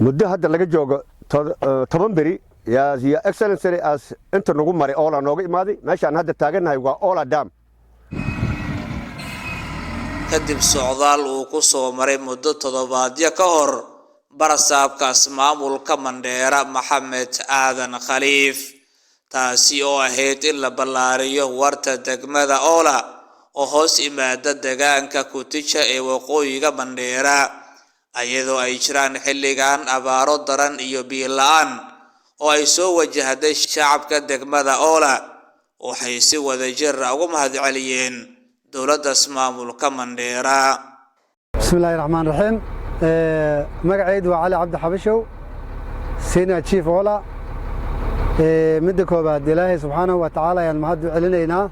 muddo hadda laga joogo 10 beri يا excellency as inta nagu maray oola nooga imaaday meeshaan hadda taaganahay waa oola dam kadib socdaal uu ku soo maray muddo toddobaadyo ka hor barasaabkaas maamulka Mandheera Maxamed Aadan Khaliif taasi oo ahayd in la ballaariyo warta degmada oola oo hoos imaada deegaanka Kuticha ee waqooyiga Mandheera ayadoo ay jiraan xilligan abaaro daran iyo biyo la'aan oo ay soo wajahday shacabka degmada oola waxay si wadajir ah ugu mahadceliyeen dowladda maamulka Mandheera. Bismillahir Rahmanir Rahim. magacaydu waa Cali Cabdi Xabashow senior chief oola midda koobaad Ilaahay subhanahu wa ta'ala ayaan mahad u celinaynaa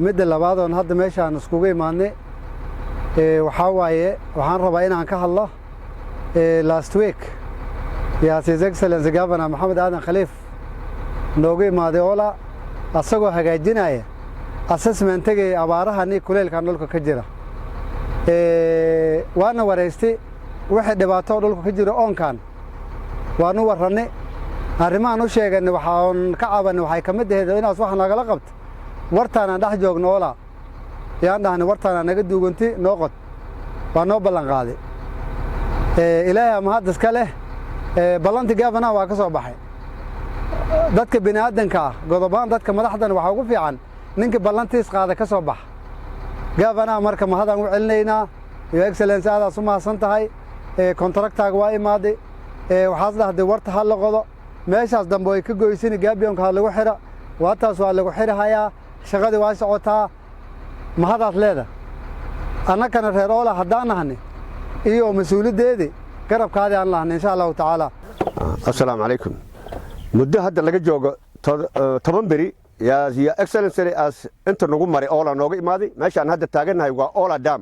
midda labaad oo hadda meeshaan iskugu imaanay waxaa waaye waxaan rabaa inaan ka hadlo last week His Excellency Governor Maxamed Aadan Khaliif noogu imaaday oola asagoo hagaajinaya assessment-ga abaaraha kuleelka dhulka ka jira waana wareystay wixii dhibaato dhulka ka jira oonkan waanu waranay arrimahan u sheeganay waxaan ka cabanay waxay kamid ahayd inaas wax nagala qabto wartaan dhex joogno oola yaan dhahnay wartaan naga duuganti noo qod waa noo ballan qaaday ilaahay ma hadda iska leh ballanti governor waa ka soo baxay dadka bini'aadanka godobaan dadka madaxdan waxa ugu fiican ninka ballantiis qaada ka soo bax governor marka mahadan u celinaynaa Your Excellency aad u mahadsan tahay contractaaga waa imaaday waxaas dhahday warta hal qodo meeshaas dambe ay ka goysin gaabiyonka hal lagu xira waataas waa lagu xirahayaa shaqadii waa socotaa mahadaas leeda annagana reer oola hadaan nahnay iyo mas'uuliyadeedii garabkaadi aan lahayn insha Allah ta'ala. Assalaamu alaykum. muddo hadda laga joogo 10 beri يا excellency as inta nagu maray oola nooga imaaday meeshaan hadda taaganahay waa oola dam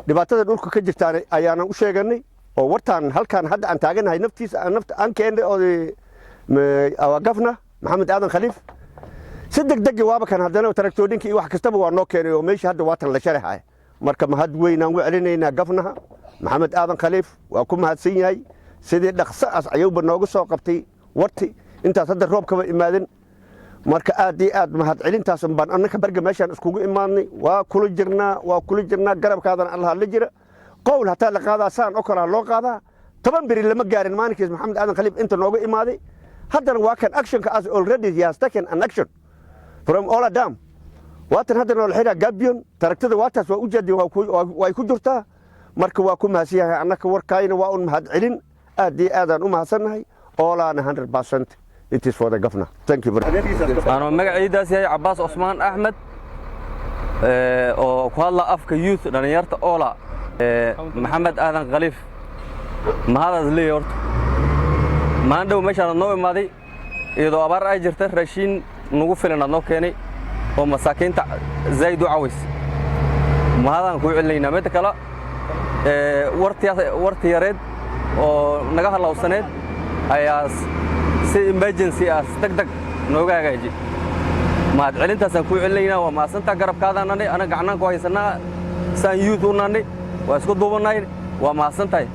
dhibaatada dhulka ka jirtaan ayaana u sheeganay oo wartaan halkaan hadda aan taaganahay naftiisa aan keenay oo awaqafna Maxamed Aadan Khaliif si degdeg waaba kan hadana taraktooyinka iyo wax kastaba waa noo keenay oo meesha hadda waatan la sharaxay marka mahad weyn aan u celinaynaa gafnaha Maxamed Aadan Khaliif waa ku mahadsan yahay sidii dhaqso ayuuba nooga soo qabtay warti intaas hadda roobkaba imaadin marka aad iyo aad mahad celintaas baan annaka barga meeshaan iskugu imaanay waa kula jirnaa garabkaadan Allah la jira qowl hataa la qaadaa saan oo kala loo qaadaa 10 beri lama gaarin maalinkiis Maxamed Aadan Khaliif inta nooga imaaday haddana waa kan action ka as already he has taken an action from oola dam waatan haddana la xiraa gabion taraktada waataas waa u jeedin way ku jirtaa marka waa ku mahadsiyahay annaka warkaayna waa un mahad celin aad iyo aad aan u mahadsannahay oolaana 100% it is for the governor. Thank you very much. أنا مقعيداس يا عباس عثمان أحمد وكهلا أفك يوث دنيارت أولا محمد آدم خليف ما هذا زليورت ما عنده مش على النوع ماضي إذا أبار أجرت رشين نقفل لنا النوع كني ومساكين زايد عويس ما هذا نقول لنا متى كلا ورتي يرد ونجح الله سند أياس si emergency degdeg nooga hagaaji maad celintaasaan ku celinayna waa maasanta garabkaadana ana gacanaan ku haysanaa saan youth u naanay waa isku duubanayn waa maasantahay